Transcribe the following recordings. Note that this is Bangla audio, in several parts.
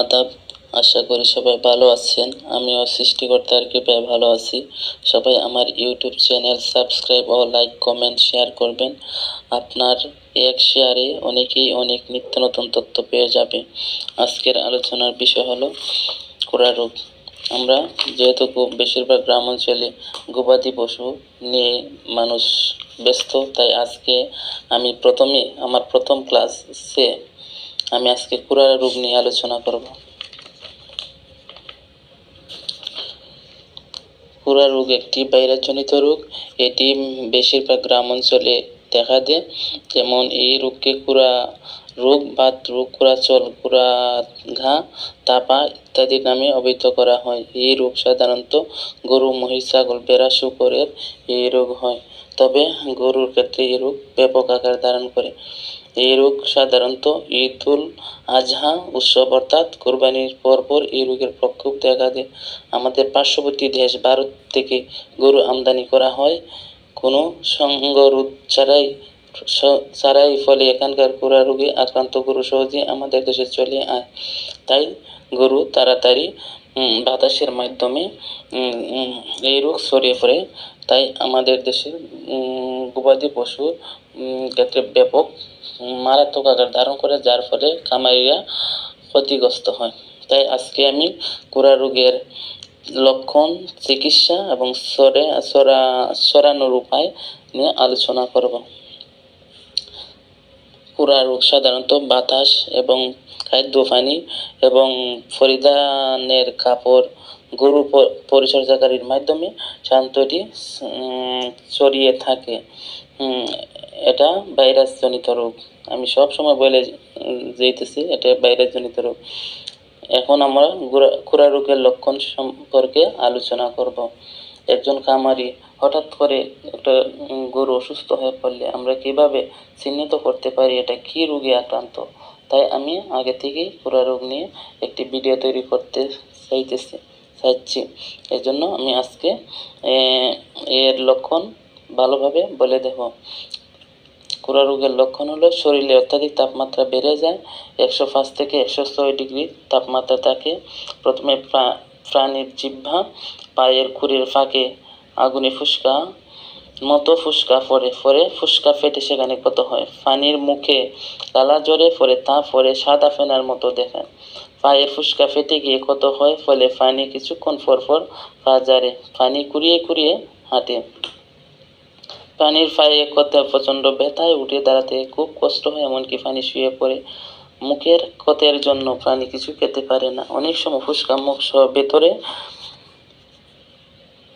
আদাব। আশা করি সবাই ভালো আছেন। আমিও সৃষ্টিকর্তার কৃপায় ভালো আছি। সবাই আমার ইউটিউব চ্যানেল সাবস্ক্রাইব ও লাইক, কমেন্ট, শেয়ার করবেন। আপনার এক শেয়ারে অনেকেই অনেক নিত্য নতুন তথ্য পেয়ে যাবে। আজকের আলোচনার বিষয় হলো খুরা রোগ। আমরা যেহেতু বেশিরভাগ গ্রাম অঞ্চলে গবাদি পশু নিয়ে মানুষ ব্যস্ত, তাই আজকে আমি আমার প্রথম ক্লাসে আমি আজকে খুরা রোগ নিয়ে আলোচনা করব। খুরা রোগ একটি ভাইরাসজনিত রোগ। এটি বেশিরভাগ গ্রাম অঞ্চলে দেখা দেয়। যেমন এই রোগকে খুরা রোগ, বাত রোগ, খুরাচল, খুরা ঘা, তাপা ইত্যাদি নামে অভিহিত করা হয়। এই রোগ সাধারণত গরু, মহিষ, ছাগল, ভেড়া, শূকরের এই রোগ হয়। তবে গরুর ক্ষেত্রে এই রোগ ব্যাপক আকার ধারণ করে। এই রোগ সাধারণত ঈদ-উল আজহা উৎসব অর্থাৎ কোরবানির পরপর এই রোগের প্রকোপ দেখা দেয়। আমাদের পার্শ্ববর্তী দেশ ভারত থেকে গরু আমদানি করা হয় কোনো সঙ্গরোধ ছাড়াই, ফলে এখানকার খুরা রোগে আক্রান্ত গরু সহজে আমাদের দেশে চলে আয়। তাই গরু তাড়াতাড়ি বাতাসের মাধ্যমে এই রোগ ছড়িয়ে পড়ে। তাই আমাদের দেশের গবাদি পশুর ক্ষেত্রে ব্যাপক মারাত্মক আকার ধারণ করে, যার ফলে খামারিরা ক্ষতিগ্রস্ত হয়। তাই আজকে আমি খুরা রোগের লক্ষণ, চিকিৎসা এবং ছড়ানোর উপায় নিয়ে আলোচনা করব। খুরা রোগ সাধারণত বাতাস এবং খাদ্য, পানি এবং পরিধানের কাপড়, গরু পরিচর্যাকারীর মাধ্যমে শান্তটি ছড়িয়ে থাকে। এটা ভাইরাসজনিত রোগ। আমি সব সময় বলে যেতেছি এটা ভাইরাসজনিত রোগ। এখন আমরা খুরা রোগের লক্ষণ সম্পর্কে আলোচনা করব। একজন খামারি হঠাৎ করে একটা গরু অসুস্থ হয়ে পড়লে আমরা কিভাবে চিহ্নিত করতে পারি এটা কি রোগে আক্রান্ত। তাই আমি আগে থেকেই খুরা রোগ নিয়ে একটি ভিডিও তৈরি করতে চাইছি। এই জন্য আমি আজকে এর লক্ষণ ভালোভাবে বলে দেব। খুরা রোগের লক্ষণ হলো শরীরে অত্যাধিক তাপমাত্রা বেড়ে যায়। 105 থেকে 106 ডিগ্রি তাপমাত্রা থাকে। প্রথমে প্রাণীর জিহ্বা, পায়ের খুরের ফাঁকে আগুনে ফুসকা পড়ে, ফুসকা ফেটে সেখানে ক্ষত হয়। পানির মুখে লালা ঝরে পড়ে, তা পরে সাদা ফেনার মতো দেখায়। পায়ের ফুসকা ফেটে গিয়ে ক্ষত হয়, ফলে পানি কিছুক্ষণ পর পা ঝরে, পানি কুড়িয়ে হাঁটে। প্রাণীর পায়ে ক্ষতে প্রচণ্ড ব্যথায় উঠে দাঁড়াতে খুব কষ্ট হয়, এমনকি পানি শুয়ে পড়ে। মুখের ক্ষতের জন্য প্রাণী কিছু খেতে পারে না। অনেক সময় ফুসকা মুখ সহ ভেতরে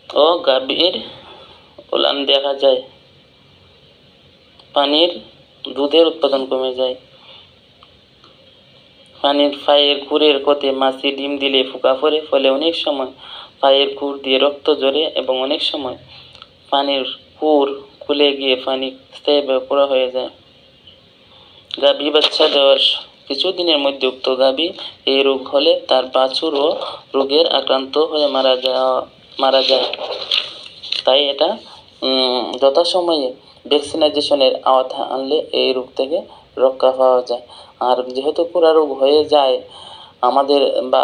ও গাভীর উলান দেখা যায়। পানির দুধের উৎপাদন কমে যায়। পায়ের খুরের ক্ষতে মাছি ডিম দিলে ফোকা পড়ে, ফলে অনেক সময় পায়ের খুর দিয়ে রক্ত ঝরে এবং অনেক সময় পানির খুর খুলে গিয়ে পানি স্থায়ীভাবে পোড়া হয়ে যায়। গাভী বাচ্চা দেওয়ার কিছুদিনের মধ্যে উক্ত গাভী এই রোগ হলে তার বাছুরও রোগের আক্রান্ত হয়ে মারা যায়। তাই এটা যথাসময়ে ভ্যাকসিনেশনের আওতা আনলে এই রোগ থেকে রক্ষা পাওয়া যায়। আর যেহেতু খুরা রোগ হয়ে যায় আমাদের বা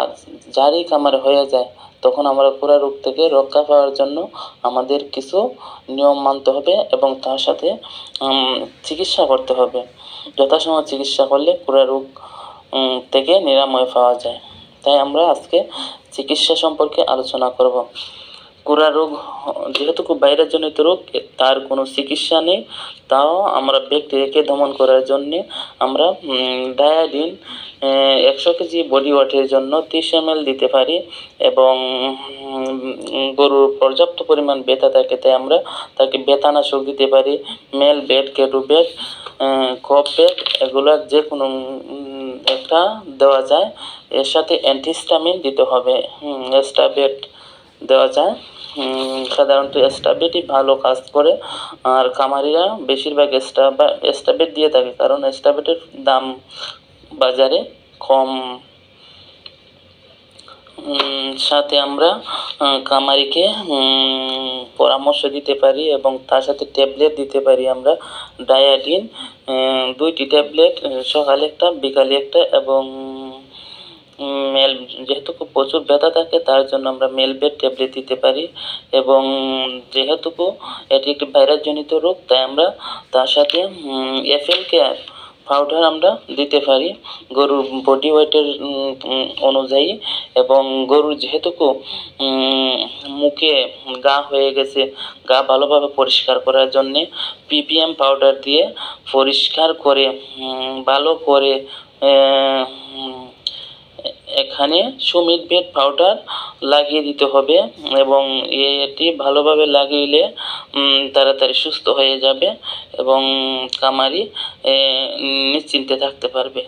যারই খামারে হয়ে যায়, তখন আমরা খুরা রোগ থেকে রক্ষা পাওয়ার জন্য আমাদের কিছু নিয়ম মানতে হবে এবং তার সাথে চিকিৎসা করতে হবে। যথাসময়ে চিকিৎসা করলে খুরা রোগ থেকে নিরাময় পাওয়া যায়। তাই আমরা আজকে চিকিৎসা সম্পর্কে আলোচনা করব। খুরা রোগ যেহেতু খুব ভাইরাসজনিত রোগ, তার কোনো চিকিৎসা নেই। তাও আমরা ব্যাকটেরিয়াকে দমন করার জন্যে আমরা ডায়াডিন 100 কেজি বডি ওয়েটের জন্য 30 ml দিতে পারি এবং গরুর পর্যাপ্ত পরিমাণ ব্যথা থাকে তাই আমরা তাকে ব্যথানাশক দিতে পারি। মেলবেট, কেটোবেট, কপবেট, এগুলো যে কোনো একটা দেওয়া যায়। এর সাথে অ্যান্টিহিস্টামিন দিতে হবে। এস্টাবেট দেওয়া যায়। সাধারণত এস্টাবেটই ভালো কাজ করে। আর খামারিরা বেশিরভাগ এস্টাবেট দিয়ে থাকে, কারণ এস্টাবেটের দাম বাজারে কম। সাথে আমরা খামারিকে পরামর্শ দিতে পারি এবং তার সাথে ট্যাবলেট দিতে পারি আমরা। ডায়াডিন 2টি ট্যাবলেট, সকালে একটা, বিকালে একটা এবং মেল যেহেতু প্রচুর ব্যথা থাকে তার জন্য আমরা মেলবেট ট্যাবলেট দিতে পারি এবং যেহেতু এটি একটি ভাইরাসজনিত রোগ তাই আমরা তার সাথে এফএল কেয়ার পাউডার আমরা দিতে পারি গরুর বডি ওয়েটের অনুযায়ী এবং গরুর যেহেতু মুখে ঘা হয়ে গেছে ঘা ভালোভাবে পরিষ্কার করার জন্যে পিপিএম পাউডার দিয়ে পরিষ্কার করে ভালো করে এখানে সুমিটবেট পাউডার লাগিয়ে দিতে হবে এবং এটি ভালোভাবে লাগিয়ে তাড়াতাড়ি সুস্থ হয়ে যাবে এবং খামারি নিশ্চিন্তে থাকতে পারবে।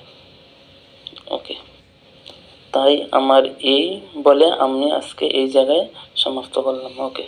ওকে, তাই আমার এই বলে আমি আজকে এই জায়গায় সমাপ্ত করলাম। ওকে।